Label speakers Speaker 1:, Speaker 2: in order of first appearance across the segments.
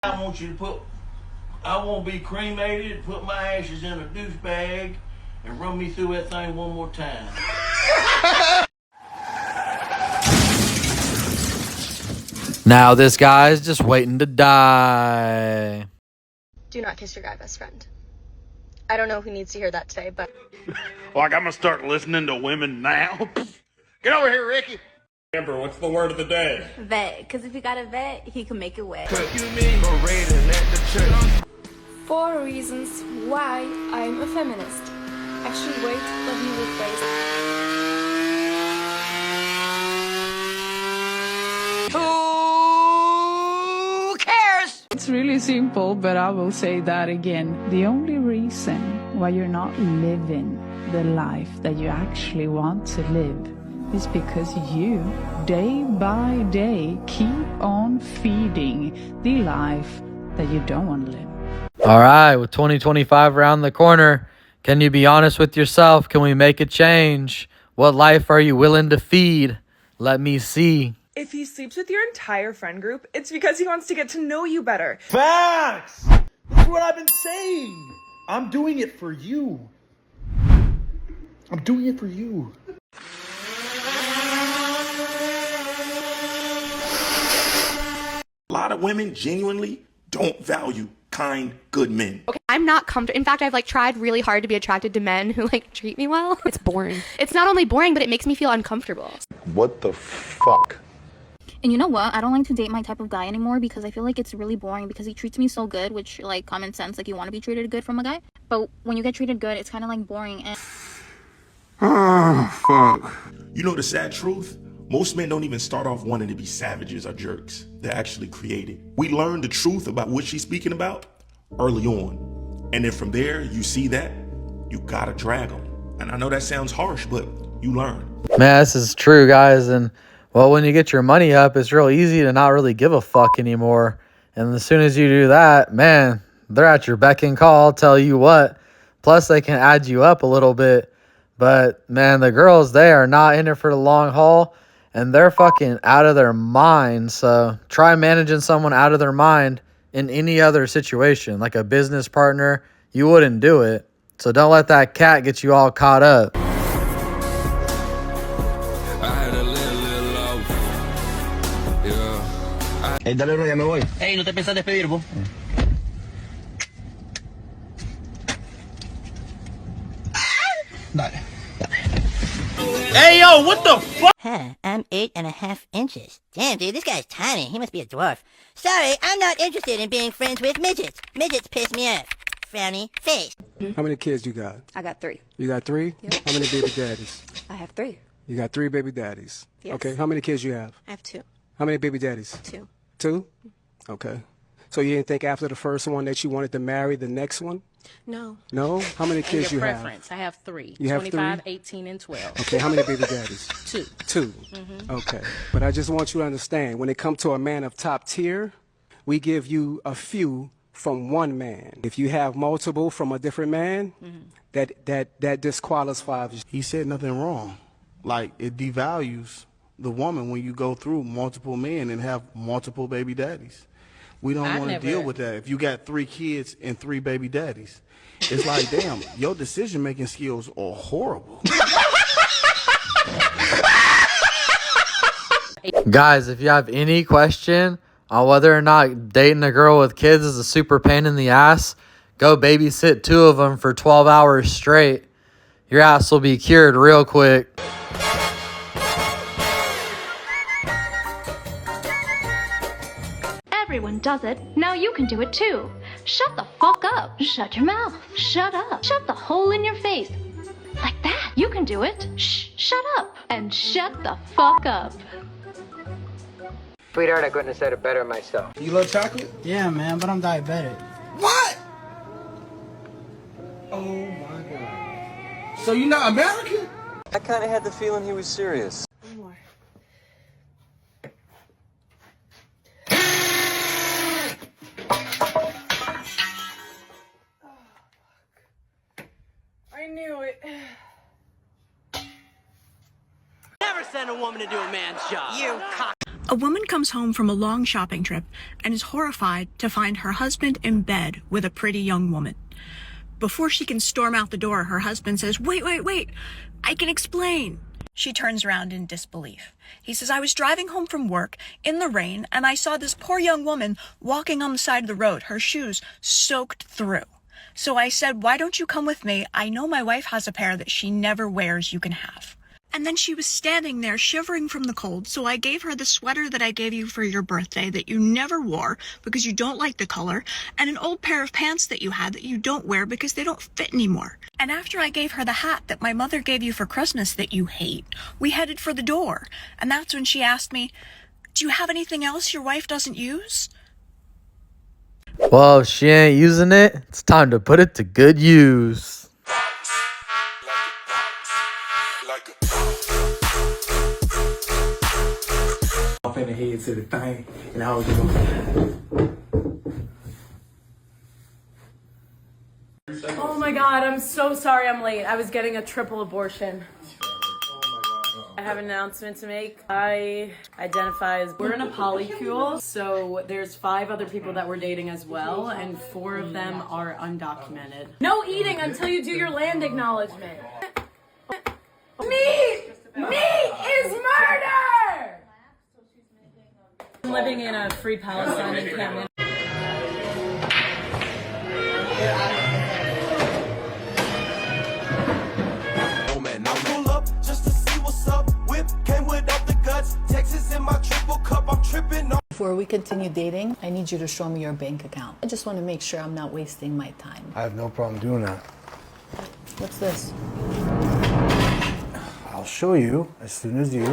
Speaker 1: I want you to put, I won't be cremated, put my ashes in a douche bag, and run me through that thing one more time.
Speaker 2: Now this guy's just waiting to die.
Speaker 3: Do not kiss your guy best friend. I don't know who needs to hear that today, but...
Speaker 4: Like, I'm gonna start listening to women now? Get over here, Ricky! Amber, what's the word of the day?
Speaker 5: Vet, because if you got a vet, he can make it wet.
Speaker 6: 4 reasons why I'm a feminist. Actually, wait, let me rephrase.
Speaker 7: Who cares?
Speaker 8: It's really simple, but I will say that again. The only reason why you're not living the life that you actually want to live is because you, day by day, keep on feeding the life that you don't want to live.
Speaker 2: All right, with 2025 around the corner, can you be honest with yourself? Can we make a change? What life are you willing to feed? Let me see.
Speaker 9: If he sleeps with your entire friend group, it's because he wants to get to know you better.
Speaker 10: Facts! That's what I've been saying. I'm doing it for you. I'm doing it for you.
Speaker 4: A lot of women genuinely don't value kind, good men.
Speaker 11: Okay, I'm not comfortable. In fact, I've tried really hard to be attracted to men who treat me well. It's boring. It's not only boring, but it makes me feel uncomfortable.
Speaker 12: What the fuck?
Speaker 5: And you know what? I don't like to date my type of guy anymore because I feel like it's really boring because he treats me so good, which, common sense, you want to be treated good from a guy. But when you get treated good, it's kind of, boring and...
Speaker 4: Oh, fuck. You know the sad truth? Most men don't even start off wanting to be savages or jerks. They're actually created. We learn the truth about what she's speaking about early on. And then from there, you see that, you gotta drag them. And I know that sounds harsh, but you learn.
Speaker 2: Man, this is true, guys. And, well, when you get your money up, it's real easy to not really give a fuck anymore. And as soon as you do that, man, they're at your beck and call, I'll tell you what. Plus, they can add you up a little bit. But, man, the girls, they are not in it for the long haul. And they're fucking out of their mind. So try managing someone out of their mind in any other situation. Like a business partner, you wouldn't do it. So don't let that cat get you all caught up.
Speaker 13: I had a little love. Yeah.
Speaker 10: Hey, dale, bro, ya me voy.
Speaker 1: Hey, ¿no te piensas despedir, vos?
Speaker 10: Dale.
Speaker 1: Hey, yo, what the fuck?
Speaker 7: Huh, I'm 8.5 inches. Damn, dude, this guy's tiny. He must be a dwarf. Sorry, I'm not interested in being friends with midgets. Midgets piss me off. Frowny face.
Speaker 14: How many kids you got?
Speaker 5: I got 3.
Speaker 14: You got 3?
Speaker 5: Yep.
Speaker 14: How many baby daddies?
Speaker 5: I have 3.
Speaker 14: You got 3 baby daddies.
Speaker 5: Yes.
Speaker 14: Okay, how many kids you have?
Speaker 5: I have 2.
Speaker 14: How many baby daddies?
Speaker 5: 2.
Speaker 14: 2? Okay. So you didn't think after the first one that you wanted to marry the next one?
Speaker 5: No.
Speaker 14: No? How many kids you have?
Speaker 15: I have 3.
Speaker 14: You have
Speaker 15: 25,
Speaker 14: 3?
Speaker 15: 18, and 12.
Speaker 14: Okay, how many baby daddies?
Speaker 15: 2.
Speaker 14: 2. Okay. But I just want you to understand, when it comes to a man of top tier, we give you a few from one man. If you have multiple from a different man, that disqualifies you.
Speaker 10: He said nothing wrong. Like, it devalues the woman when you go through multiple men and have multiple baby daddies. We don't want to deal with that. If you got 3 kids and 3 baby daddies, it's like, damn, your decision-making skills are horrible.
Speaker 2: Guys, if you have any question on whether or not dating a girl with kids is a super pain in the ass, go babysit 2 of them for 12 hours straight. Your ass will be cured real quick.
Speaker 6: Everyone does it. Now you can do it too. Shut the fuck up. Shut your mouth. Shut up. Shut the hole in your face. Like that. You can do it. Shh. Shut up. And shut the fuck up.
Speaker 7: Sweetheart, I couldn't have said it better myself.
Speaker 10: You love chocolate?
Speaker 7: Yeah, man, but I'm diabetic.
Speaker 10: What? Oh my God. So you're not American?
Speaker 16: I kind of had the feeling he was serious.
Speaker 9: I knew it.
Speaker 7: Never send a woman to do a man's job. You cock.
Speaker 15: A woman comes home from a long shopping trip and is horrified to find her husband in bed with a pretty young woman. Before she can storm out the door, her husband says, "Wait, I can explain." She turns around in disbelief. He says, "I was driving home from work in the rain and I saw this poor young woman walking on the side of the road, her shoes soaked through. So I said, 'Why don't you come with me? I know my wife has a pair that she never wears you can have.' And then she was standing there shivering from the cold, so I gave her the sweater that I gave you for your birthday that you never wore because you don't like the color, and an old pair of pants that you had that you don't wear because they don't fit anymore. And after I gave her the hat that my mother gave you for Christmas that you hate, we headed for the door. And that's when she asked me, 'Do you have anything else your wife doesn't use?'"
Speaker 2: Well, if she ain't using it, it's time to put it to good use.
Speaker 17: Off in the head to the thing, and I was going.
Speaker 18: Oh my god, I'm so sorry I'm late. I was getting a triple abortion. I have an announcement to make. I identify as we're in a polycule, so there's 5 other people that we're dating as well, and 4 of them are undocumented. No eating until you do your land acknowledgement. Meat is murder! I'm living in a free Palestine encampment.
Speaker 19: Before we continue dating, I need you to show me your bank account. I just want to make sure I'm not wasting my time.
Speaker 17: I have no problem doing that.
Speaker 19: What's this?
Speaker 17: I'll show you as soon as you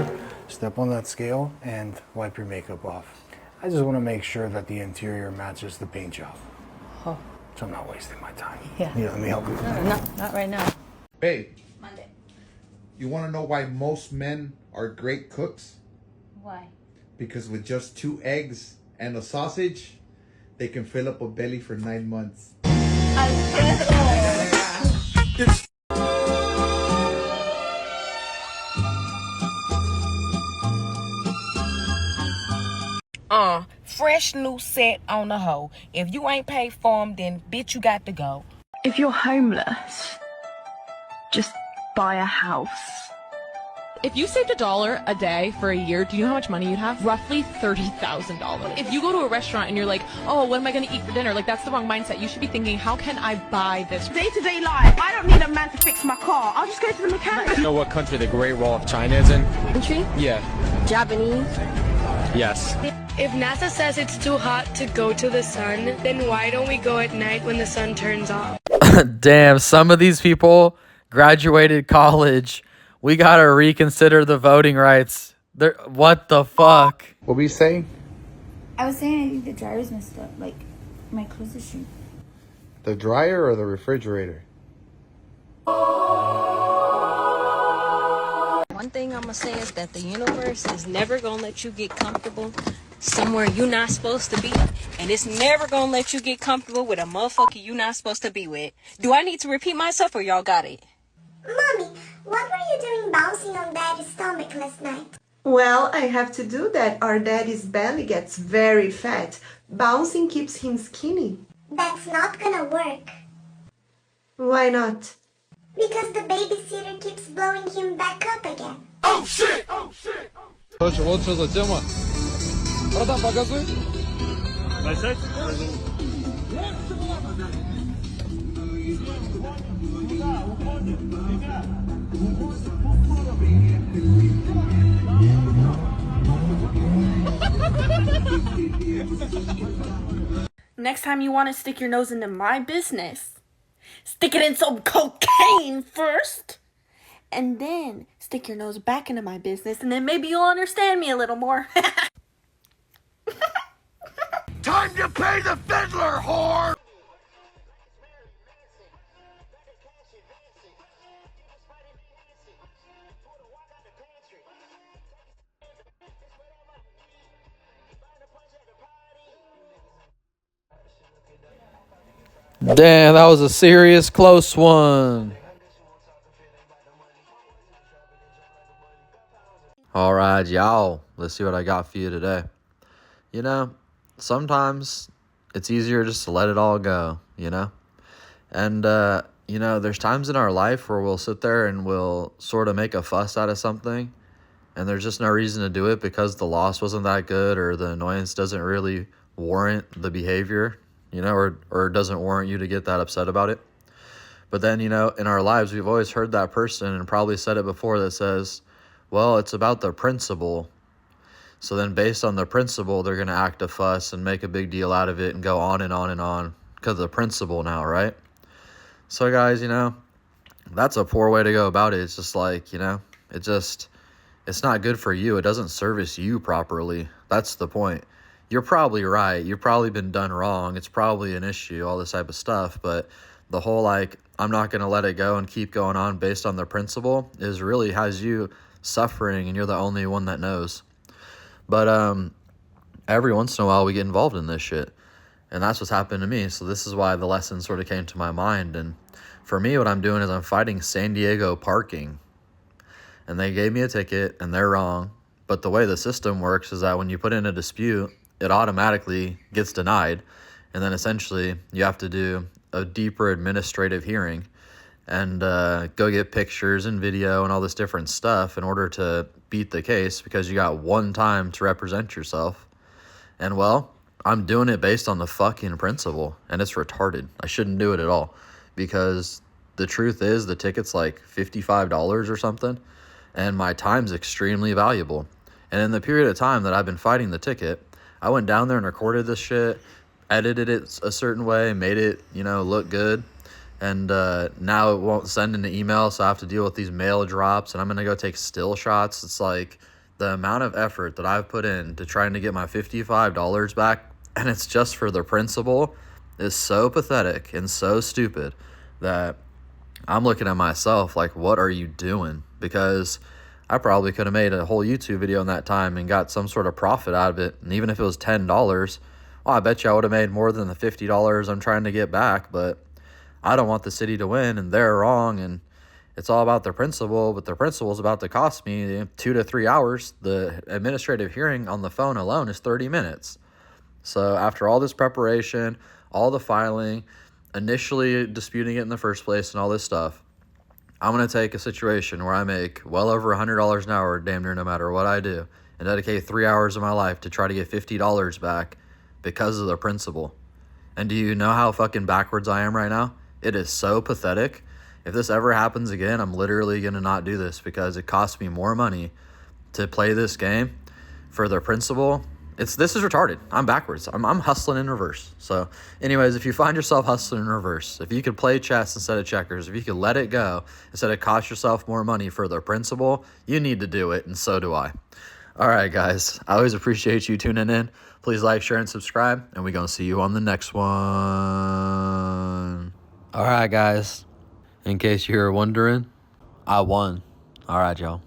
Speaker 17: step on that scale and wipe your makeup off. I just want to make sure that the interior matches the paint job.
Speaker 19: Oh.
Speaker 17: So I'm not wasting my time.
Speaker 19: Yeah.
Speaker 17: Let me help you.
Speaker 19: No, not right now.
Speaker 20: Babe.
Speaker 19: Monday.
Speaker 20: You want to know why most men are great cooks?
Speaker 19: Why?
Speaker 20: Because with just 2 eggs and a sausage, they can fill up a belly for 9 months.
Speaker 21: Fresh new set on the hoe. If you ain't paid for them, then bitch, you got to go.
Speaker 22: If you're homeless, just buy a house.
Speaker 23: If you saved $1 a day for a year, do you know how much money you'd have? Roughly $30,000. If you go to a restaurant and you're like, oh, what am I going to eat for dinner? Like, that's the wrong mindset. You should be thinking, how can I buy this?
Speaker 24: Day-to-day life, I don't need a man to fix my car. I'll just go to the mechanic.
Speaker 25: You know what country the Great Wall of China is in?
Speaker 24: Country?
Speaker 25: Yeah.
Speaker 24: Japanese.
Speaker 25: Yes.
Speaker 26: If NASA says it's too hot to go to the sun, then why don't we go at night when the sun turns off?
Speaker 2: Damn, some of these people graduated college. We gotta reconsider the voting rights. What the fuck?
Speaker 20: What were you saying?
Speaker 27: I was saying I think the dryer's messed up. Like, my clothes are shrinking.
Speaker 20: The dryer or the refrigerator?
Speaker 21: One thing I'm gonna say is that the universe is never gonna let you get comfortable somewhere you're not supposed to be, and it's never gonna let you get comfortable with a motherfucker you're not supposed to be with. Do I need to repeat myself or y'all got it?
Speaker 28: Mommy, what were you doing bouncing on Daddy's stomach last night?
Speaker 29: Well, I have to do that. Our daddy's belly gets very fat. Bouncing keeps him skinny.
Speaker 28: That's not gonna work.
Speaker 29: Why not?
Speaker 28: Because the babysitter keeps blowing him back up again.
Speaker 20: Oh shit! Oh shit!
Speaker 25: Короче, вот что за тема. Братан, показывай.
Speaker 18: Next time you want to stick your nose into my business, stick it in some cocaine first, and then stick your nose back into my business, and then maybe you'll understand me a little more.
Speaker 20: Time to pay the fiddler, whore!
Speaker 2: Damn, that was a serious close one. All right, y'all. let's see what I got for you today. You know, sometimes it's easier just to let it all go, you know? And, you know, there's times in our life where we'll sit there and we'll sort of make a fuss out of something, and there's just no reason to do it because the loss wasn't that good, or the annoyance doesn't really warrant the behavior, you know, or doesn't warrant you to get that upset about it. But then, you know, in our lives, we've always heard that person, and probably said it before, that says, well, it's about the principle. So then based on the principle, they're going to act a fuss and make a big deal out of it and go on and on and on because of the principle now, right? So guys, you know, that's a poor way to go about it. It's just like, you know, it's not good for you. It doesn't service you properly. That's the point. You're probably right. You've probably been done wrong. It's probably an issue, all this type of stuff. But the whole, like, I'm not going to let it go and keep going on based on the principle is really has you suffering, and you're the only one that knows. But every once in a while we get involved in this shit, and that's what's happened to me. So this is why the lesson sort of came to my mind. And for me, what I'm doing is I'm fighting San Diego parking, and they gave me a ticket and they're wrong. But the way the system works is that when you put in a dispute, it automatically gets denied, and then essentially you have to do a deeper administrative hearing and go get pictures and video and all this different stuff in order to beat the case, because you got one time to represent yourself. And well, I'm doing it based on the fucking principle, and it's retarded. I shouldn't do it at all, because the truth is the ticket's like $55 or something, and my time's extremely valuable. And in the period of time that I've been fighting the ticket, I went down there and recorded this shit, edited it a certain way, made it, you know, look good. And now it won't send an email, so I have to deal with these mail drops, and I'm going to go take still shots. It's like the amount of effort that I've put in to trying to get my $55 back, and it's just for the principle, is so pathetic and so stupid that I'm looking at myself like, what are you doing? Because I probably could have made a whole YouTube video in that time and got some sort of profit out of it. And even if it was $10, well, I bet you I would have made more than the $50 I'm trying to get back. But I don't want the city to win, and they're wrong, and it's all about their principle, but their principle is about to cost me 2 to 3 hours. The administrative hearing on the phone alone is 30 minutes. So after all this preparation, all the filing, initially disputing it in the first place and all this stuff, I'm going to take a situation where I make well over $100 an hour, damn near no matter what I do, and dedicate 3 hours of my life to try to get $50 back because of the principle. And do you know how fucking backwards I am right now? It is so pathetic. If this ever happens again, I'm literally going to not do this, because it costs me more money to play this game for the principle. This is retarded. I'm backwards. I'm hustling in reverse. So anyways, if you find yourself hustling in reverse, if you could play chess instead of checkers, if you could let it go instead of cost yourself more money for the principle, you need to do it, and so do I. All right, guys. I always appreciate you tuning in. Please like, share, and subscribe, and we're going to see you on the next one. All right, guys. In case you were wondering, I won. All right, y'all.